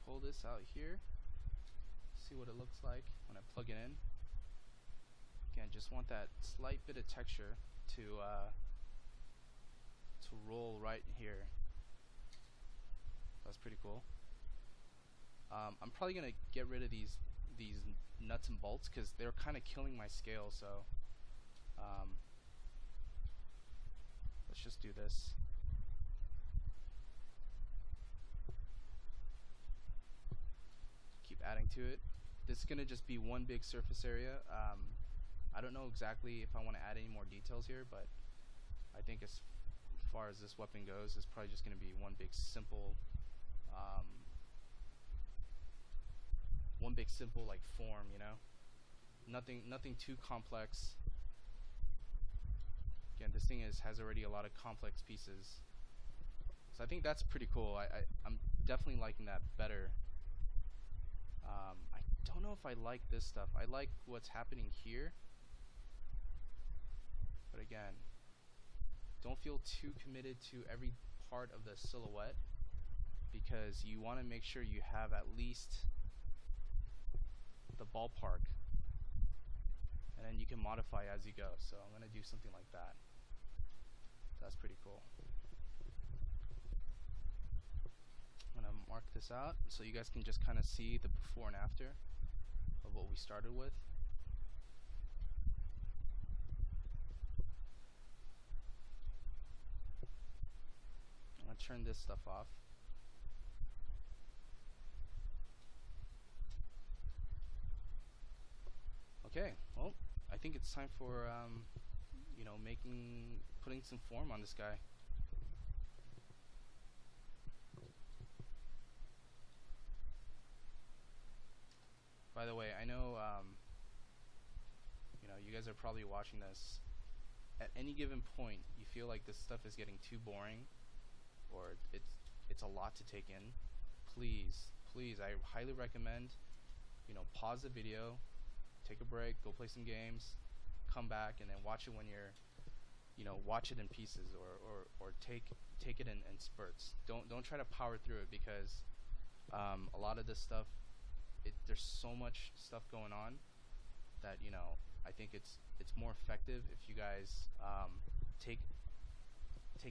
Pull this out here, see what it looks like when I plug it in. Again, just want that slight bit of texture to roll right here. That's pretty cool. I'm probably gonna get rid of these nuts and bolts because they're kind of killing my scale. So let's just do this. Keep adding to it. This is gonna just be one big surface area. I don't know exactly if I want to add any more details here, but I think as far as this weapon goes, it's probably just gonna be one big simple like form, nothing too complex. Again, this thing has already a lot of complex pieces. So I think that's pretty cool. I'm definitely liking that better. I don't know if I like this stuff. I like what's happening here, but again, don't feel too committed to every part of the silhouette, because you want to make sure you have at least the ballpark, and then you can modify as you go. So I'm going to do something like that. That's pretty cool. I'm going to mark this out so you guys can just kind of see the before and after of what we started with. I'm going to turn this stuff off. Okay, well, I think it's time for you know, putting some form on this guy. By the way, I know you know, you guys are probably watching this. At any given point, you feel like this stuff is getting too boring, or it's a lot to take in. Please, I highly recommend, you know, pause the video, take a break, go play some games, come back, and then watch it when you're, you know, watch it in pieces, or take it in spurts. Don't try to power through it, because a lot of this stuff, there's so much stuff going on that, you know, I think it's more effective if you guys take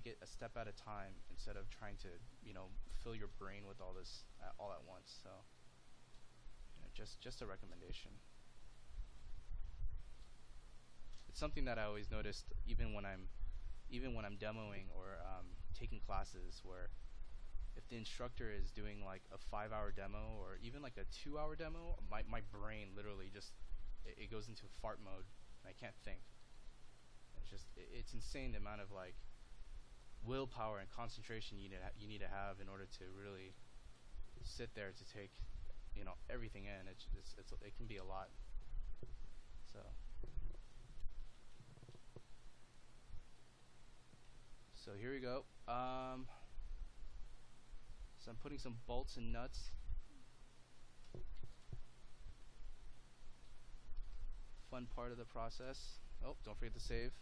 it a step at a time, instead of trying to, you know, fill your brain with all this all at once. So, you know, just a recommendation. It's something that I always noticed, even when I'm demoing or taking classes, where if the instructor is doing like a 5-hour demo, or even like a 2-hour demo, my brain literally just it goes into fart mode, and I can't think. It's insane the amount of like willpower and concentration you need to have in order to really sit there to take, you know, everything in. It can be a lot. So here we go. So I'm putting some bolts and nuts. Fun part of the process. Oh, don't forget to save.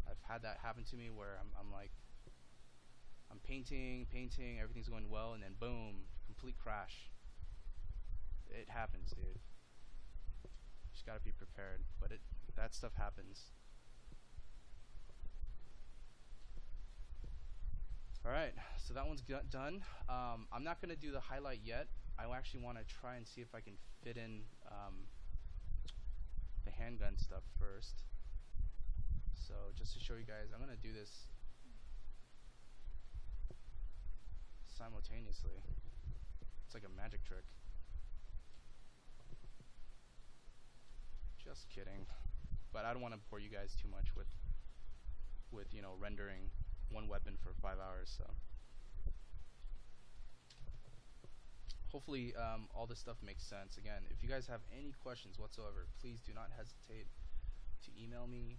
I've had that happen to me where I'm like, I'm painting, everything's going well, and then boom, complete crash. It happens, dude. Just gotta be prepared. But that stuff happens. Alright, so that one's done. I'm not going to do the highlight yet. I actually want to try and see if I can fit in the handgun stuff first. So just to show you guys, I'm going to do this simultaneously. It's like a magic trick. Just kidding. But I don't want to bore you guys too much with you know, rendering one weapon for 5 hours. So hopefully all this stuff makes sense. Again, if you guys have any questions whatsoever, please do not hesitate to email me.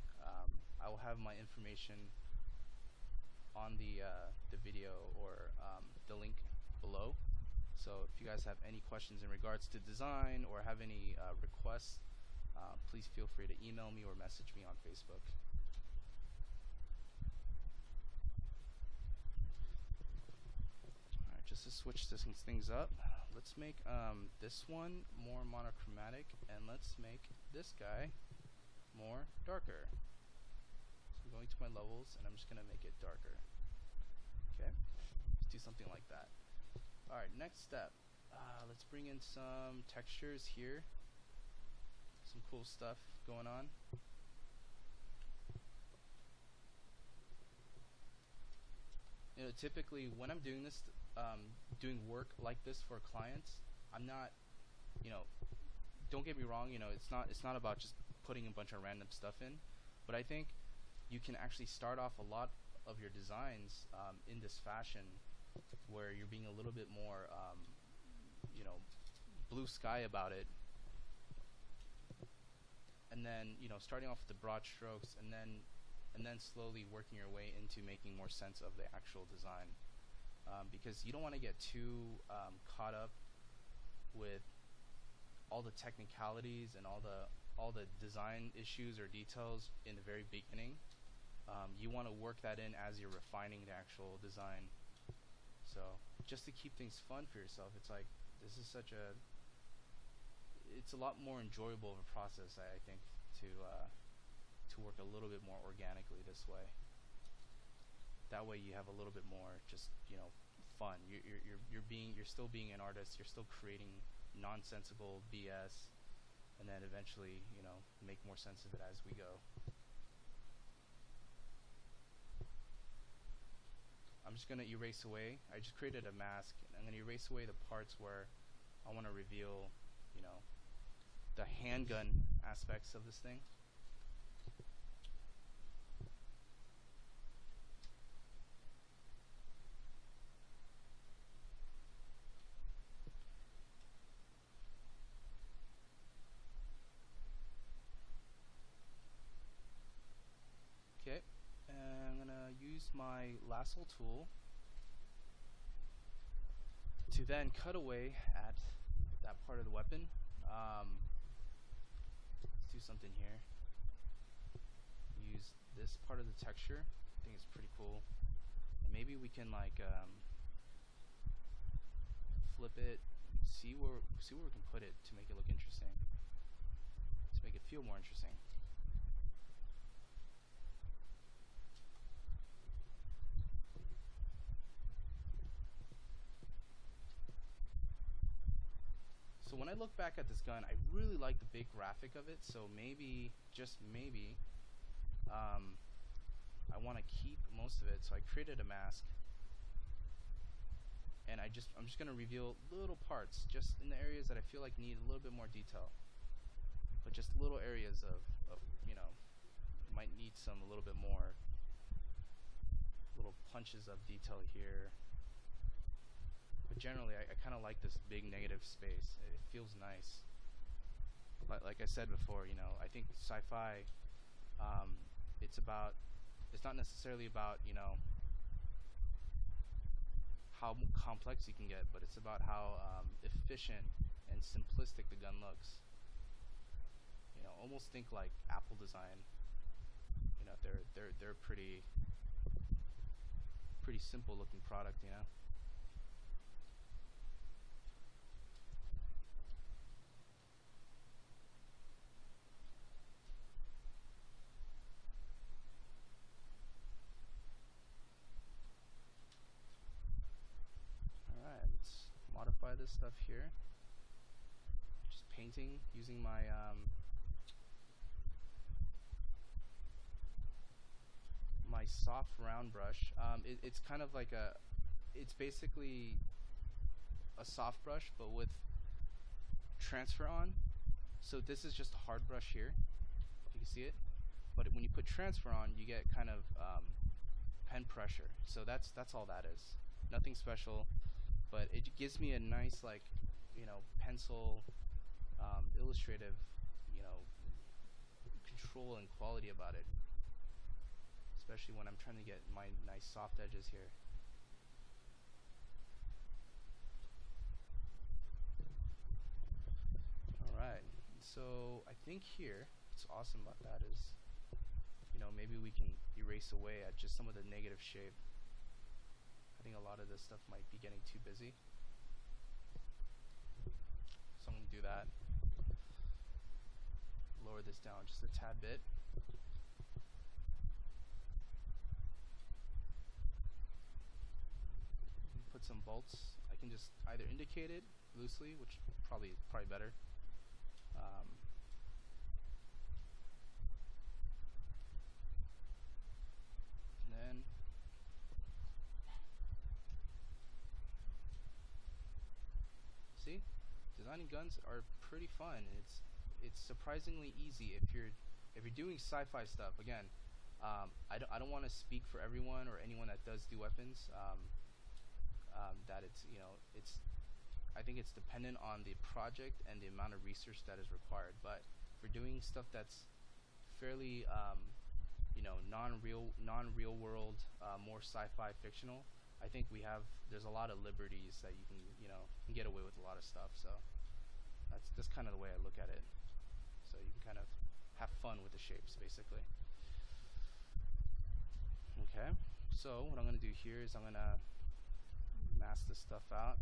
I will have my information on the video, or the link below. So if you guys have any questions in regards to design, or have any requests, please feel free to email me or message me on Facebook. Just to switch things up, let's make this one more monochromatic, and let's make this guy more darker. So I'm going to my levels, and I'm just going to make it darker. Okay, let's do something like that. Alright, next step. Let's bring in some textures here. Some cool stuff going on. You know, typically when I'm doing this, doing work like this for clients, I'm not, you know, don't get me wrong, you know, it's not about just putting a bunch of random stuff in, but I think you can actually start off a lot of your designs in this fashion, where you're being a little bit more, you know, blue sky about it, and then, you know, starting off with the broad strokes, and then slowly working your way into making more sense of the actual design. because you don't want to get too caught up with all the technicalities and all the design issues or details in the very beginning. You want to work that in as you're refining the actual design. So just to keep things fun for yourself, it's like this is it's a lot more enjoyable of a process, I think, to work a little bit more organically this way. That way you have a little bit more just fun. You're still being an artist. You're still creating nonsensical BS, and then eventually make more sense of it as we go. I'm just gonna erase away. I just created a mask, and I'm gonna erase away the parts where I want to reveal, the handgun aspects of this thing. Okay, and I'm gonna use my lasso tool to then cut away at that part of the weapon. Let's do something here. Use this part of the texture. I think it's pretty cool. And maybe we can flip it, see where we can put it to make it look interesting, to make it feel more interesting. So when I look back at this gun, I really like the big graphic of it. So maybe, just maybe, I want to keep most of it. So I created a mask, and I'm just gonna reveal little parts, just in the areas that I feel like need a little bit more detail. But just little areas of might need a little bit more, little punches of detail here. But generally, I kind of like this big negative space. It feels nice. Like I said before, I think sci-fi, it's not necessarily about, how complex you can get, but it's about how efficient and simplistic the gun looks. Almost think like Apple design. They're pretty simple looking product, Alright, let's modify this stuff here. Just painting using my my soft round brush. It's kind of like it's basically a soft brush but with transfer on. So this is just a hard brush here, if you can see it. But when you put transfer on, you get kind of pen pressure. So that's all that is. Nothing special, but it gives me a nice pencil illustrative control and quality about it. Especially when I'm trying to get my nice soft edges here. Alright, so I think here, what's awesome about that is, maybe we can erase away at just some of the negative shape. I think a lot of this stuff might be getting too busy. So I'm going to do that. Lower this down just a tad bit. Put some bolts. I can just either indicate it loosely, which probably better. And then see, designing guns are pretty fun. It's surprisingly easy if you're doing sci-fi stuff. Again, I don't want to speak for everyone or anyone that does do weapons. That I think it's dependent on the project and the amount of research that is required. But for doing stuff that's fairly non-real world, more sci-fi fictional, I think there's a lot of liberties that you can get away with a lot of stuff. So that's kind of the way I look at it. So you can kind of have fun with the shapes, basically. Okay, so what I'm going to do here is I'm going to mask this stuff out,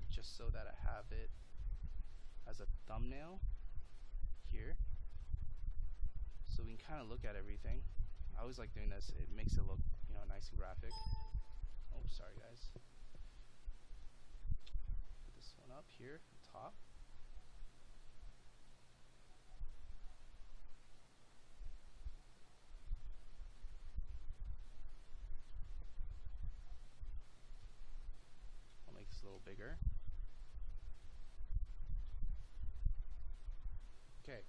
just so that I have it as a thumbnail here, so we can kind of look at everything. I always like doing this. It makes it look, nice and graphic. Oh, sorry guys. Put this one up here, top. I'll make this a little bigger. Okay,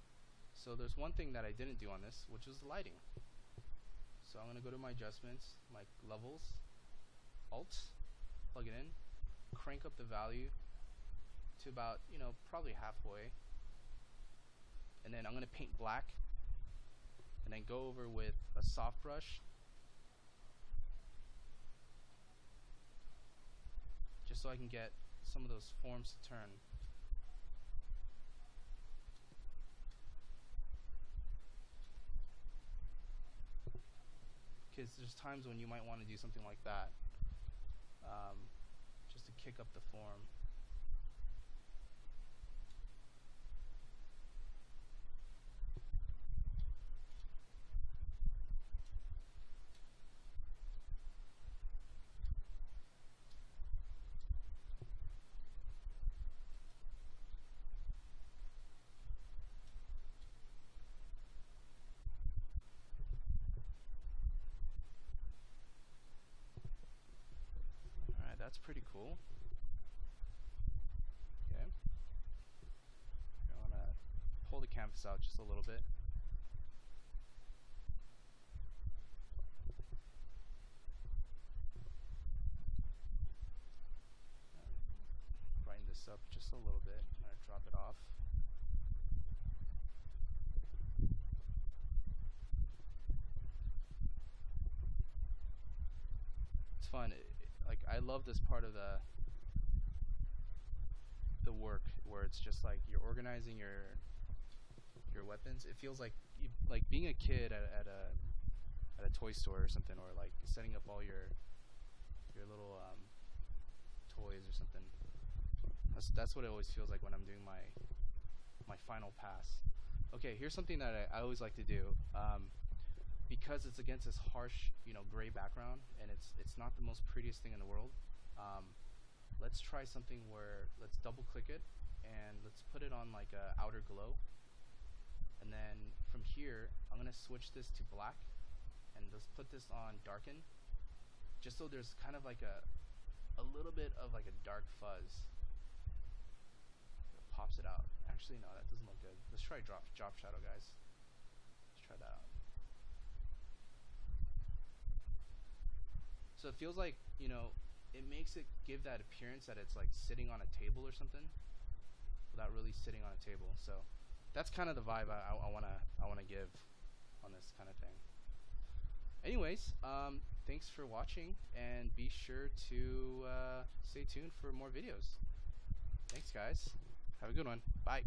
so there's one thing that I didn't do on this, which was the lighting. So I'm going to go to my adjustments, my levels, Alt, plug it in, crank up the value to about, probably halfway. And then I'm going to paint black, and then go over with a soft brush, just so I can get some of those forms to turn. Because there's times when you might want to do something like that, just to kick up the form. That's pretty cool. Okay. I want to pull the canvas out just a little bit. Brighten this up just a little bit. I'm going to drop it off. It's fun. Like, I love this part of the work where it's just like you're organizing your weapons. It feels like being a kid at a toy store or something, or like setting up all your little toys or something. That's what it always feels like when I'm doing my final pass. Okay, here's something that I always like to do. Because it's against this harsh, gray background, and it's not the most prettiest thing in the world. Let's try something where let's double click it and let's put it on like a outer glow. And then from here, I'm gonna switch this to black, and let's put this on darken, just so there's kind of like a little bit of like a dark fuzz. It pops it out. Actually, no, that doesn't look good. Let's try drop shadow, guys. Let's try that out. So it feels like, it makes it give that appearance that it's like sitting on a table or something, without really sitting on a table. So that's kind of the vibe I wanna give on this kind of thing. Anyways, thanks for watching, and be sure to stay tuned for more videos. Thanks guys. Have a good one. Bye.